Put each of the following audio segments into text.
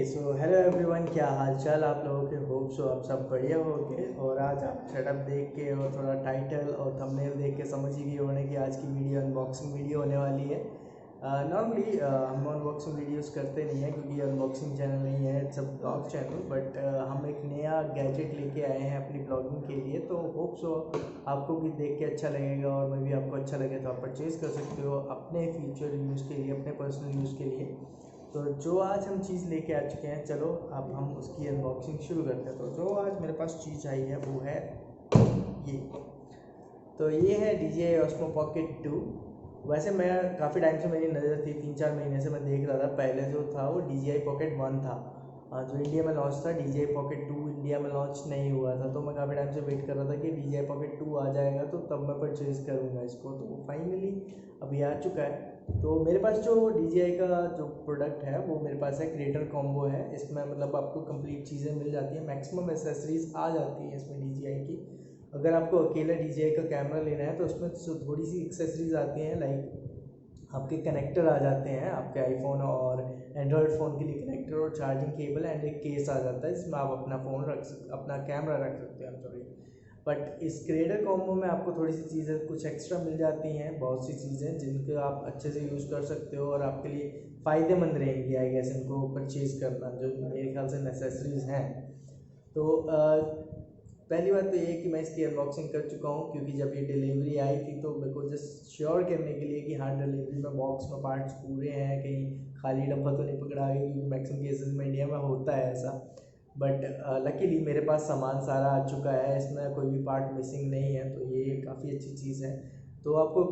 So hello everyone, क्या हाल चाल आप लोगों के। होप सो आप सब बढ़िया होंगे। और आज आप सेटअप देख के और थोड़ा टाइटल और थंबनेल देख के समझ ही गए होने कि आज की वीडियो अनबॉक्सिंग वीडियो होने वाली है। नॉर्मली हम अनबॉक्सिंग वीडियोस करते नहीं हैं क्योंकि अनबॉक्सिंग चैनल नहीं है, it's a blog channel. But हम एक नया गैजेट लेके आए हैं अपनी ब्लॉगिंग के लिए, तो होप सो आपको भी देख के अच्छा लगेगा और मैं भी आपको अच्छा लगे तो आप परचेज़ कर सकते हो अपने फ्यूचर यूज़ के लिए, अपने पर्सनल यूज़ के लिए। तो जो आज हम चीज़ लेके आ चुके हैं, चलो अब हम उसकी अनबॉक्सिंग शुरू करते हैं। तो जो आज मेरे पास चीज़ आई है वो है ये। तो ये है DJI Osmo Pocket 2। वैसे मैं काफ़ी टाइम से मेरी नज़र थी, 3-4 महीने से मैं देख रहा था। पहले जो था वो DJI Pocket 1 था, जो इंडिया में लॉन्च था। DJI Pocket 2 इंडिया में लॉन्च नहीं हुआ था, तो मैं काफ़ी टाइम से वेट कर रहा था कि DJI Pocket 2 आ जाएगा तो तब मैं परचेज़ करूँगा इसको। तो फाइनली अभी आ चुका है। तो मेरे पास जो DJI का जो प्रोडक्ट है वो मेरे पास है क्रिएटर कॉम्बो है। इसमें मतलब आपको कंप्लीट चीज़ें मिल जाती हैं, मैक्सिमम एसेसरीज आ जाती हैं इसमें DJI की। अगर आपको अकेला DJI का कैमरा लेना है तो उसमें थोड़ी सी एक्सेसरीज आती हैं, लाइक आपके कनेक्टर आ जाते हैं, आपके आईफोन और एंड्रॉयड फ़ोन के लिए कनेक्टर और चार्जिंग केबल एंड एक केस आ जाता है जिसमें आप अपना फ़ोन अपना कैमरा रख सकते हैं, सॉरी। बट इस क्रिएटर कॉम्बो में आपको थोड़ी सी चीज़ें कुछ एक्स्ट्रा मिल जाती हैं, बहुत सी चीज़ें जिनको आप अच्छे से यूज़ कर सकते हो और आपके लिए फ़ायदेमंद रहेंगी आई गेस इनको परचेज़ करना, जो मेरे ख्याल से नेसेसरीज़ हैं। तो पहली बात तो ये है कि मैं इसकी अनबॉक्सिंग कर चुका हूँ, क्योंकि जब ये डिलीवरी आई थी तो मेरे को जस्ट श्योर करने के लिए कि हाँ डिलीवरी में बॉक्स में पार्ट्स पूरे हैं, कहीं खाली डब्बा तो नहीं पकड़ा गया, क्योंकि मैक्सिमम केसेस में इंडिया में होता है ऐसा। बट लकीली मेरे पास सामान सारा आ चुका है, इसमें कोई भी पार्ट मिसिंग नहीं है, तो ये काफ़ी अच्छी चीज़ है। तो आपको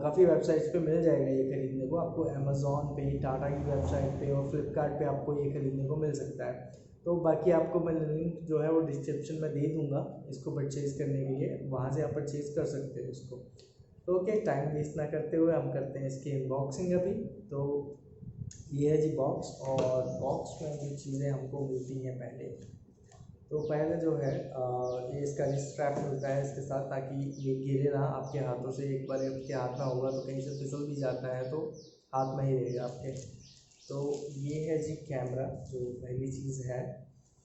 काफ़ी वेबसाइट्स पे मिल जाएगा ये खरीदने को। आपको अमेज़ॉन पे, टाटा की वेबसाइट पे और फ्लिपकार्ट पे आपको ये खरीदने को मिल सकता है। तो बाकी आपको मैं लिंक जो है वो डिस्क्रिप्शन में दे दूँगा इसको परचेज़ करने के लिए, वहाँ से आप परचेज़ कर सकते हो इसको। तो ओके, टाइम वेस्ट ना करते हुए हम करते हैं इसकी अनबॉक्सिंग अभी। तो ये है जी बॉक्स, और बॉक्स में जो चीज़ें हमको मिलती हैं पहले, तो पहले जो है ये इसका स्ट्रैप मिलता है इसके साथ, ताकि ये गिरे ना आपके हाथों से। एक बार आपके हाथ में होगा तो कहीं से फिसल भी जाता है तो हाथ में ही रहेगा आपके। तो ये है जी कैमरा, जो पहली चीज़ है,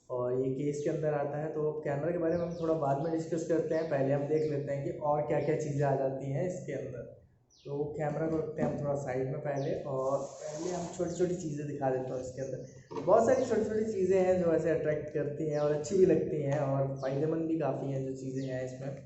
और ये केस के अंदर आता है। तो कैमरा के बारे में हम थोड़ा बाद में डिस्कस करते हैं, पहले हम देख लेते हैं कि और क्या क्या चीज़ें आ जाती हैं इसके अंदर। तो कैमरा को रखते हैं हम थोड़ा साइड में पहले, और पहले हम छोटी छोटी चीज़ें दिखा देते हैं इसके अंदर। बहुत सारी छोटी छोटी चीज़ें हैं जो ऐसे अट्रैक्ट करती हैं और अच्छी भी लगती हैं और फ़ायदेमंद भी काफ़ी हैं जो चीज़ें हैं इसमें।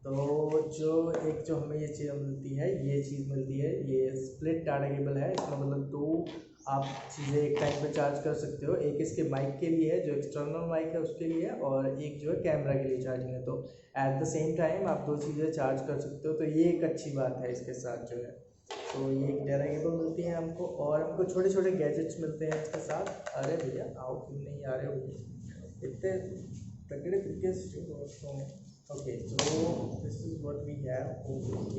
तो जो हमें ये चीज़ मिलती है, ये चीज़ मिलती है, ये स्प्लिट डाटा केबल है। इसमें मतलब दो आप चीज़ें एक टाइम पे चार्ज कर सकते हो। एक इसके माइक के लिए है, जो एक्सटर्नल माइक है उसके लिए, और एक जो है कैमरा के लिए चार्जिंग है। तो एट द सेम टाइम आप दो चीज़ें चार्ज कर सकते हो, तो ये एक अच्छी बात है इसके साथ जो है। तो ये एक डाटा केबल मिलती है हमको, और हमको छोटे छोटे गैजेट्स मिलते हैं इसके साथ। अरे भैया आओ, क्यों नहीं आ रहे हो भैया, इतने तगड़े तरीके से दोस्तों। Okay, so this is what we have.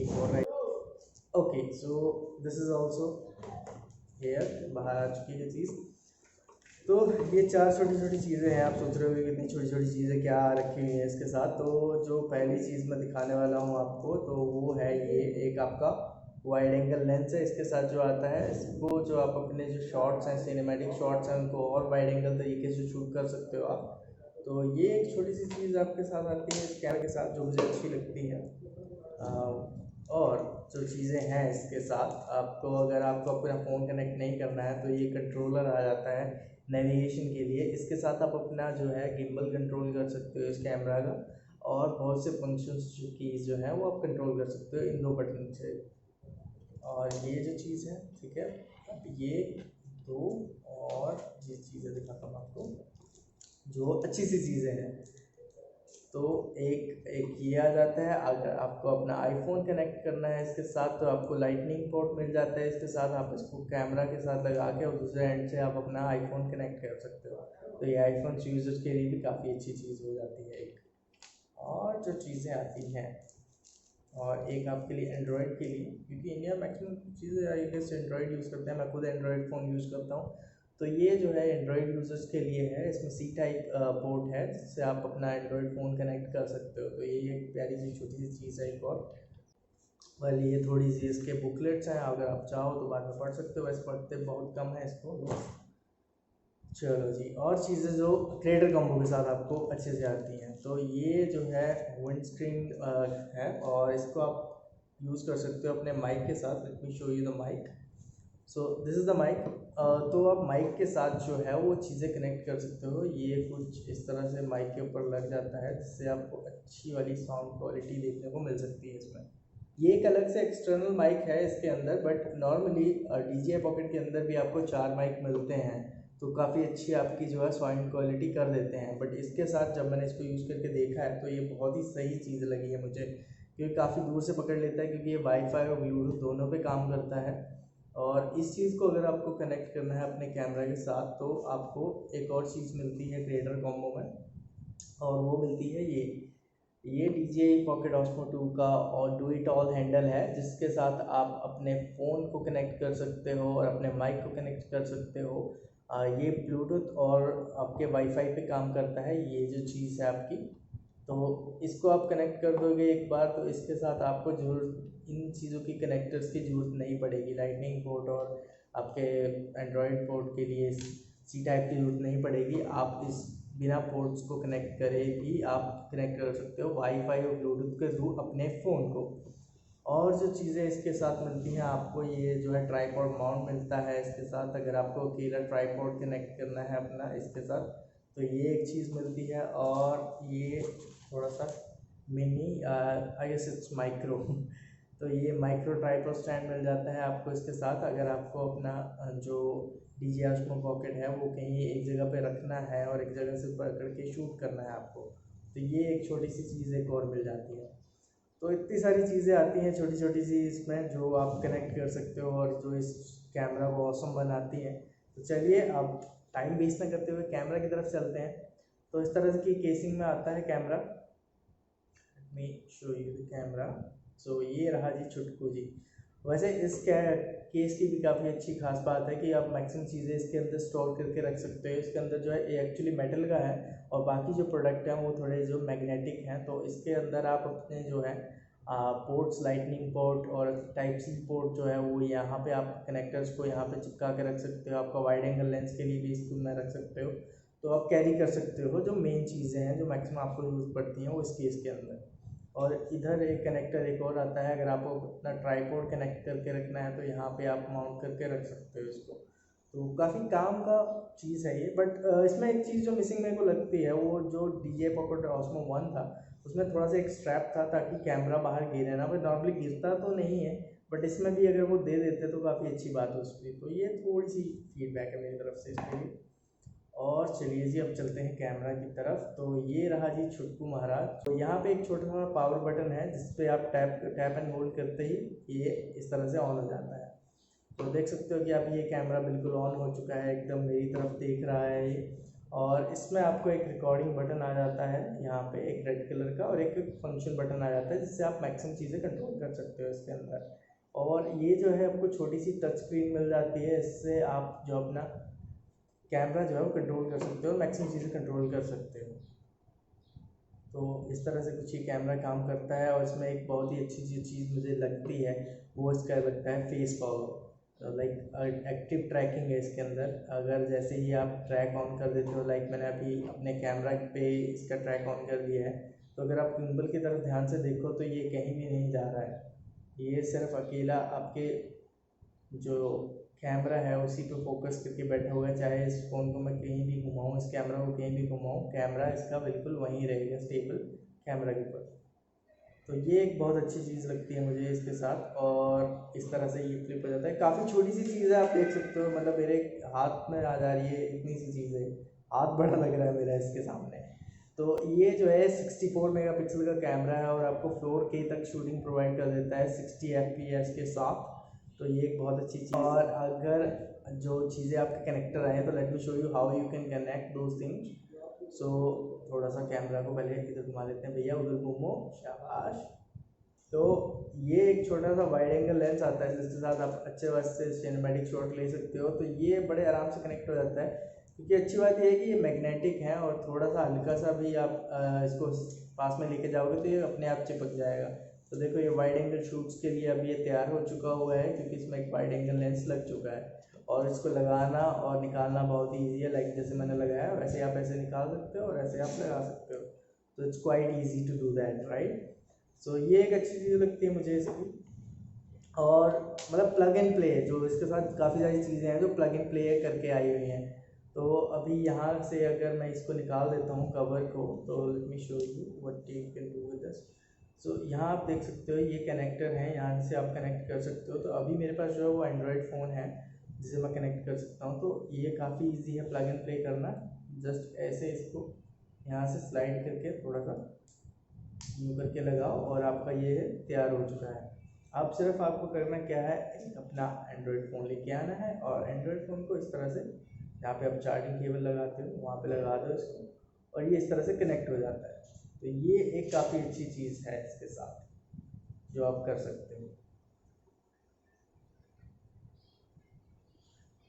एक और है। Okay, so this is also here, बाहर आ चुकी है चीज़। तो ये चार छोटी छोटी चीज़ें हैं। आप सोच रहे हो कि कितनी छोटी छोटी चीज़ें क्या रखी हुई हैं इसके साथ। तो जो पहली चीज़ मैं दिखाने वाला हूँ आपको, तो वो है ये एक आपका वाइड एंगल लेंस है इसके साथ जो आता है। इसको जो आप अपने जो शॉट्स हैं, सिनेमैटिक शॉट्स हैं, उनको और वाइड एंगल तरीके से शूट कर सकते हो आप। तो ये एक छोटी सी चीज़ आपके साथ आती है इस कैमरे के साथ, जो मुझे अच्छी लगती है। और जो चीज़ें हैं इसके साथ, आपको अगर आपको अपना फ़ोन कनेक्ट नहीं करना है तो ये कंट्रोलर आ जाता है नेविगेशन के लिए। इसके साथ आप अपना जो है गिम्बल कंट्रोल कर सकते हो इस कैमरा का, और बहुत से फंक्शंस जो कीज़ जो है वो आप कंट्रोल कर सकते हो इन दो बटन से। और ये जो चीज़ है, ठीक है, अब ये दो और ये चीज़ें दिखाता हूँ आपको, जो अच्छी सी चीज़ें हैं। तो एक एक ये आ जाता है। अगर आपको अपना आईफोन कनेक्ट करना है इसके साथ तो आपको लाइटनिंग पोर्ट मिल जाता है इसके साथ। आप इसको कैमरा के साथ लगा के और दूसरे एंड से आप अपना आईफोन कनेक्ट कर सकते हो। तो ये आईफोन यूज़र्स के लिए भी काफ़ी अच्छी चीज़ हो जाती है एक। और जो चीज़ें आती हैं, और एक आपके लिए एंड्रॉयड के लिए, क्योंकि इंडिया मैक्सिमम चीज़ें आई गेस एंड्रॉयड यूज़ करते हैं, मैं खुद एंड्रॉयड फ़ोन यूज़ करता हूँ। तो ये जो है एंड्रॉयड यूज़र्स के लिए है। इसमें सी टाइप पोर्ट है जिससे आप अपना एंड्रॉयड फ़ोन कनेक्ट कर सकते हो। तो ये एक प्यारी सी छोटी सी चीज़ है एक और। वाली ये थोड़ी सी इसके बुकलेट्स हैं, अगर आप चाहो तो बाद में पढ़ सकते हो, वैसे पढ़ते बहुत कम है इसको। चलो जी, और चीज़ें जो क्रिएटर कॉम्बो के साथ आपको अच्छे से आती हैं, तो ये जो है विंड स्क्रीन है, और इसको आप यूज़ कर सकते हो अपने माइक के साथ। Let me show you the mic. So this is the mic. तो आप माइक के साथ जो है वो चीज़ें कनेक्ट कर सकते हो। ये कुछ इस तरह से माइक के ऊपर लग जाता है, जिससे आपको अच्छी वाली साउंड क्वालिटी देखने को मिल सकती है इसमें। ये एक अलग से एक्सटर्नल माइक है इसके अंदर, बट नॉर्मली DJI पॉकेट के अंदर भी आपको 4 माइक मिलते हैं, तो काफ़ी अच्छी आपकी जो है साउंड क्वालिटी कर देते हैं। बट इसके साथ जब मैंने इसको यूज़ करके देखा है तो ये बहुत ही सही चीज़ लगी है मुझे, क्योंकि काफ़ी दूर से पकड़ लेता है, क्योंकि ये वाईफाई और ब्लूटूथ दोनों पे काम करता है। और इस चीज़ को अगर आपको कनेक्ट करना है अपने कैमरा के साथ, तो आपको एक और चीज़ मिलती है क्रिएटर कॉम्बो में, और वो मिलती है ये DJI पॉकेट ऑस्मो 2 का और डू इट ऑल हैंडल है, जिसके साथ आप अपने फ़ोन को कनेक्ट कर सकते हो और अपने माइक को कनेक्ट कर सकते हो। ये ब्लूटूथ और आपके वाईफाई पे काम करता है, ये जो चीज़ है आपकी। तो इसको आप कनेक्ट कर दोगे एक बार, तो इसके साथ आपको ज़रूरत इन चीज़ों की कनेक्टर्स की ज़रूरत नहीं पड़ेगी। लाइटनिंग पोर्ट और आपके एंड्रॉयड पोर्ट के लिए सी टाइप की ज़रूरत नहीं पड़ेगी। आप इस बिना पोर्ट्स को कनेक्ट करे भी आप कनेक्ट कर सकते हो वाईफाई और ब्लूटूथ के थ्रू अपने फ़ोन को। और जो चीज़ें इसके साथ मिलती हैं आपको, ये जो है ट्राईपॉड माउंट मिलता है इसके साथ। अगर आपको अकेला ट्राईपॉड कनेक्ट करना है अपना इसके साथ, तो ये एक चीज़ मिलती है। और ये थोड़ा सा mini, I guess it's micro तो ये माइक्रो ट्राईपॉड स्टैंड मिल जाता है आपको इसके साथ। अगर आपको अपना जो DJI Osmo पॉकेट है वो कहीं एक जगह पे रखना है और एक जगह से पकड़ के शूट करना है आपको, तो ये एक छोटी सी चीज़ एक और मिल जाती है। तो इतनी सारी चीज़ें आती हैं छोटी छोटी सी इसमें, जो आप कनेक्ट कर सकते हो और जो इस कैमरा को ऑसम बनाती हैं। तो चलिए अब टाइम वेस्ट ना करते हुए कैमरा की तरफ चलते हैं। तो इस तरह की केसिंग में आता है camera. Let me show you the camera. So ये रहा जी छुटकू जी। वैसे इस केस की भी काफ़ी अच्छी खास बात है कि आप मैक्सिमम चीज़ें इसके अंदर स्टोर करके रख सकते हो। इसके अंदर जो है ये एक्चुअली मेटल का है, और बाकी जो प्रोडक्ट हैं वो थोड़े जो मैग्नेटिक हैं। तो इसके अंदर आप अपने जो है पोर्ट्स, लाइटनिंग पोर्ट और टाइप सी पोर्ट जो है वो यहाँ पे आप कनेक्टर्स को यहाँ पे चिपका के रख सकते हो। आपका वाइड एंगल लेंस के लिए भी इसको में रख सकते हो, तो आप कैरी कर सकते हो। जो मेन चीज़ें हैं जो मैक्सिमम आपको यूज़ पड़ती हैं वो इस केस के अंदर। और इधर एक कनेक्टर एक और आता है, अगर आपको अपना ट्राईपोड कनेक्ट करके रखना है तो यहाँ पे आप माउंट करके रख सकते हो इसको। तो काफ़ी काम का चीज़ है ये। बट इसमें एक चीज़ जो मिसिंग मेरे को लगती है, वो जो DJI पॉकेट ऑस्मो 1 था उसमें थोड़ा सा एक स्ट्रैप था ताकि कैमरा बाहर गिरे ना। भाई नॉर्मली गिरता तो नहीं है, बट इसमें भी अगर वो दे देते तो काफ़ी अच्छी बात है उस पर। तो ये थोड़ी सी फीडबैक है मेरी तरफ से इसके लिए। और चलिए जी अब चलते हैं कैमरा की तरफ। तो ये रहा जी छुटकू महाराज। तो यहाँ पे एक छोटा सा पावर बटन है, जिस पे आप टैप एंड होल्ड करते ही ये इस तरह से ऑन हो जाता है। तो देख सकते हो कि आप ये कैमरा बिल्कुल ऑन हो चुका है, एकदम मेरी तरफ देख रहा है ये। और इसमें आपको एक रिकॉर्डिंग बटन आ जाता है यहाँ पे, एक रेड कलर का, और एक फंक्शन बटन आ जाता है जिससे आप मैक्सिमम चीज़ें कंट्रोल कर सकते हो इसके अंदर। और ये जो है आपको छोटी सी टच स्क्रीन मिल जाती है, इससे आप जो अपना कैमरा जो है वो कंट्रोल कर सकते हो, मैक्सिमम चीज़ें कंट्रोल कर सकते हो। तो इस तरह से कुछ ये कैमरा काम करता है। और इसमें एक बहुत ही अच्छी चीज़ मुझे लगती है, वो इसका लगता है face power. Like active tracking है इसके अंदर। अगर जैसे ही आप ट्रैक ऑन कर देते हो, लाइक मैंने अभी अपने कैमरा पे इसका ट्रैक ऑन कर दिया है, तो अगर आप गिम्बल की तरफ ध्यान से देखो तो ये कहीं भी नहीं जा रहा है। ये सिर्फ अकेला आपके जो कैमरा है उसी पे फोकस करके बैठा हुआ है। चाहे इस फ़ोन को मैं कहीं भी घुमाऊँ, इस कैमरा को कहीं भी घुमाऊँ, कैमरा इसका बिल्कुल वहीं रहेगा स्टेबल कैमरा के ऊपर। तो ये एक बहुत अच्छी चीज़ लगती है मुझे इसके साथ। और इस तरह से ये फ्लिप हो जाता है। काफ़ी छोटी सी चीज़ है, आप देख सकते हो, मतलब मेरे हाथ में आ जा रही है, इतनी सी चीज़ है। हाथ बड़ा लग रहा है मेरा इसके सामने। तो ये जो है 64 मेगापिक्सल का कैमरा है और आपको 4K तक शूटिंग प्रोवाइड कर देता है 60 FPS के साथ। तो ये एक बहुत अच्छी चीज़। और अगर जो चीज़ें आपके कनेक्टर आए हैं, तो let me show you how you can connect those things. So थोड़ा सा कैमरा को पहले इधर घुमा लेते हैं भैया, उधर घूमो, शाबाश। तो ये एक छोटा सा वाइड एंगल लेंस आता है जिसके साथ आप अच्छे से सिनेमैटिक शॉट ले सकते हो। तो ये बड़े आराम से कनेक्ट हो जाता है, क्योंकि अच्छी बात ये है कि ये मैग्नेटिक है और थोड़ा सा हल्का सा भी आप इसको पास में लेके जाओगे तो ये अपने आप चिपक जाएगा। तो देखो ये वाइड एंगल शूट्स के लिए अब ये तैयार हो चुका हुआ है, क्योंकि इसमें एक वाइड एंगल लेंस लग चुका है। और इसको लगाना और निकालना बहुत ही ईजी है। लाइक जैसे मैंने लगाया वैसे आप ऐसे निकाल सकते हो और ऐसे आप लगा सकते हो। तो it's quite easy to do that, right. So ये एक अच्छी चीज़ लगती है मुझे इसकी। और मतलब प्लग एंड प्ले, जो इसके साथ काफ़ी सारी चीज़ें हैं जो प्लग एंड प्ले करके आई हुई हैं। तो अभी यहाँ से अगर मैं इसको निकाल देता हूँ कवर को, तो let me show you what you can do with this. So यहाँ आप देख सकते हो ये कनेक्टर है, यहाँ से आप कनेक्ट कर सकते हो। तो अभी मेरे पास जो है वो एंड्रॉयड फ़ोन है जिसे मैं कनेक्ट कर सकता हूँ। तो ये काफ़ी ईजी है प्लग एंड प्ले करना। जस्ट ऐसे इसको यहाँ से स्लाइड करके थोड़ा सा यूँ करके लगाओ और आपका ये तैयार हो चुका है। अब सिर्फ आपको करना क्या है, अपना एंड्रॉयड फ़ोन लेके आना है और एंड्रॉयड फ़ोन को इस तरह से जहाँ पे आप चार्जिंग केबल लगाते हो वहाँ पे लगा दो इसको, और ये इस तरह से कनेक्ट हो जाता है। तो ये एक काफ़ी अच्छी चीज़ है इसके साथ जो आप कर सकते हो।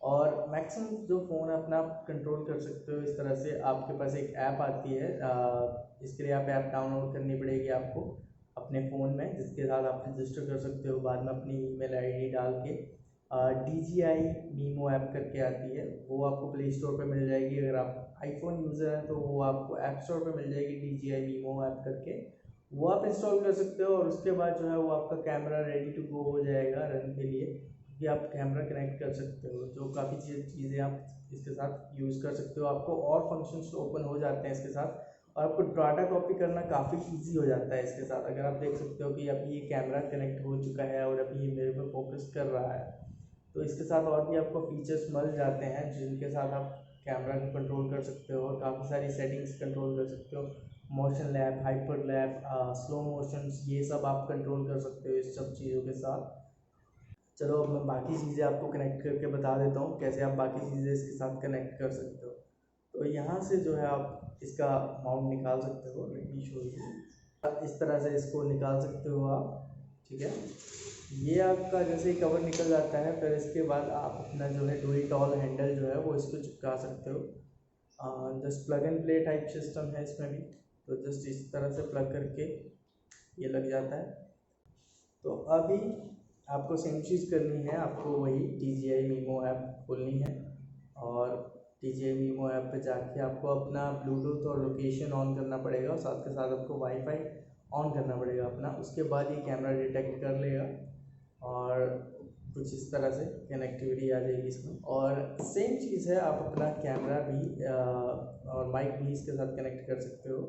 और मैक्सिमम जो फ़ोन अपना आप कंट्रोल कर सकते हो इस तरह से। आपके पास एक ऐप आती है, इसके लिए आप ऐप डाउनलोड करनी पड़ेगी आपको अपने फ़ोन में, जिसके साथ आप रजिस्टर कर सकते हो बाद में अपनी ईमेल आईडी डाल के। DJI मीमो ऐप करके आती है, वो आपको प्ले स्टोर पर मिल जाएगी। अगर आप आईफोन यूज़र हैं तो वो आपको ऐप स्टोर पर मिल जाएगी DJI मीमो ऐप करके, वो आप इंस्टॉल कर सकते हो। और उसके बाद जो है वो आपका कैमरा रेडी टू गो हो जाएगा रन के लिए, कि आप कैमरा कनेक्ट कर सकते हो। जो काफ़ी चीज़ें आप इसके साथ यूज़ कर सकते हो। आपको और फंक्शंस ओपन हो जाते हैं इसके साथ, और आपको डाटा कॉपी करना काफ़ी इजी हो जाता है इसके साथ। अगर आप देख सकते हो कि अभी ये कैमरा कनेक्ट हो चुका है और अभी ये मेरे पर फोकस कर रहा है, तो इसके साथ और भी आपको फीचर्स मिल जाते हैं जिनके साथ आप कैमरा को कंट्रोल कर सकते हो और काफ़ी सारी सेटिंग्स कंट्रोल कर सकते हो। Motion lap, hyper lap, slow motions, ये सब आप कंट्रोल कर सकते हो इस सब चीज़ों के साथ। चलो अब मैं बाकी चीज़ें आपको कनेक्ट करके बता देता हूँ कैसे आप बाकी चीज़ें इसके साथ कनेक्ट कर सकते हो। तो यहाँ से जो है आप इसका माउंट निकाल सकते हो। Late me show you. इस तरह से इसको निकाल सकते हो आप, ठीक है। ये आपका जैसे ही कवर निकल जाता है, फिर इसके बाद आप अपना जो है डुअल टॉल हैंडल जो है वो इसको चिपका सकते हो। Just plug and play type system है इसमें भी। तो जस्ट इस तरह से प्लग करके ये लग जाता है। तो अभी आपको सेम चीज़ करनी है, आपको वही DJI मीमो ऐप खोलनी है और DJI मीमो ऐप पे जाके आपको अपना ब्लूटूथ और लोकेशन ऑन करना पड़ेगा, और साथ के साथ आपको वाईफाई ऑन करना पड़ेगा अपना। उसके बाद ये कैमरा डिटेक्ट कर लेगा और कुछ इस तरह से कनेक्टिविटी आ जाएगी इसमें। और सेम चीज़ है, आप अपना कैमरा भी और माइक भी इसके साथ कनेक्ट कर सकते हो।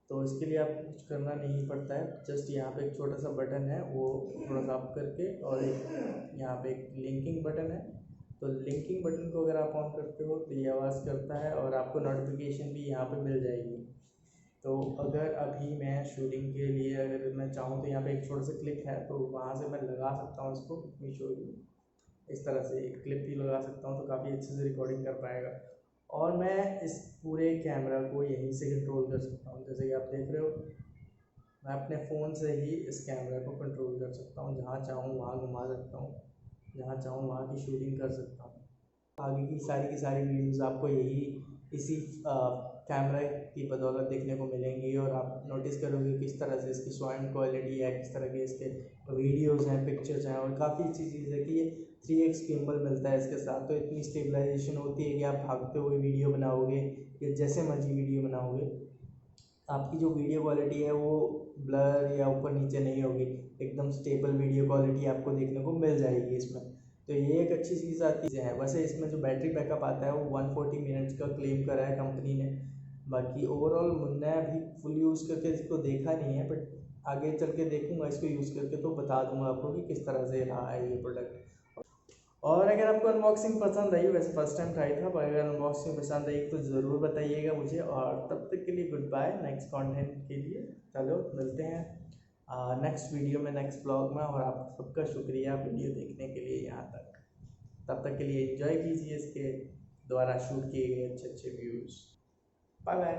तो इसके लिए आपको कुछ करना नहीं पड़ता है, जस्ट यहाँ पे एक छोटा सा बटन है वो थोड़ा सा अप करके, और एक यहाँ पे एक लिंकिंग बटन है। तो लिंकिंग बटन को अगर आप ऑन करते हो तो ये आवाज़ करता है और आपको नोटिफिकेशन भी यहाँ पे मिल जाएगी। तो अगर अभी मैं शूटिंग के लिए अगर मैं चाहूँ तो यहाँ पे एक छोटा सा क्लिप है, तो वहाँ से मैं लगा सकता हूँ इसको। मैं शो यू इस तरह से एक क्लिप भी लगा सकता हूँ, तो काफ़ी अच्छे से रिकॉर्डिंग कर पाएगा। और मैं इस पूरे कैमरा को यहीं से कंट्रोल कर सकता हूँ। जैसे कि आप देख रहे हो, मैं अपने फ़ोन से ही इस कैमरा को कंट्रोल कर सकता हूँ। जहाँ चाहूँ वहाँ घुमा सकता हूँ, जहाँ चाहूँ वहाँ की शूटिंग कर सकता हूँ। आगे की सारी वीडियोस आपको यही इसी कैमरा की बदौलत देखने को मिलेंगी, और आप नोटिस करोगे किस तरह से इसकी साउंड क्वालिटी है, किस तरह के इसके वीडियोस हैं, पिक्चर्स हैं। और काफ़ी अच्छी चीज़ है कि ये 3x गिम्बल मिलता है इसके साथ, तो इतनी स्टेबलाइजेशन होती है कि आप भागते हुए वीडियो बनाओगे या जैसे मर्जी वीडियो बनाओगे, आपकी जो वीडियो क्वालिटी है वो ब्लर या ऊपर नीचे नहीं होगी, एकदम स्टेबल वीडियो क्वालिटी आपको देखने को मिल जाएगी इसमें। तो ये एक अच्छी चीज़ आती है। वैसे इसमें जो बैटरी बैकअप आता है वो 140 मिनट्स का क्लेम करा है कंपनी ने। बाकी ओवरऑल मैंने अभी फुल यूज़ करके इसको देखा नहीं है, बट आगे चल के देखूँगा इसको यूज़ करके, तो बता दूँगा आपको कि किस तरह से रहा है ये प्रोडक्ट। और अगर आपको अनबॉक्सिंग पसंद आई, वैसे फर्स्ट टाइम ट्राई था, पर अगर अनबॉक्सिंग पसंद आई तो ज़रूर बताइएगा मुझे। और तब तक के लिए गुड बाय, नेक्स्ट कंटेंट के लिए चलो मिलते हैं नेक्स्ट वीडियो में, नेक्स्ट ब्लॉग में। और आप सबका शुक्रिया वीडियो देखने के लिए यहाँ तक। तब तक के लिए एंजॉय कीजिए इसके द्वारा शूट किए गए अच्छे अच्छे व्यूज़। Bye bye.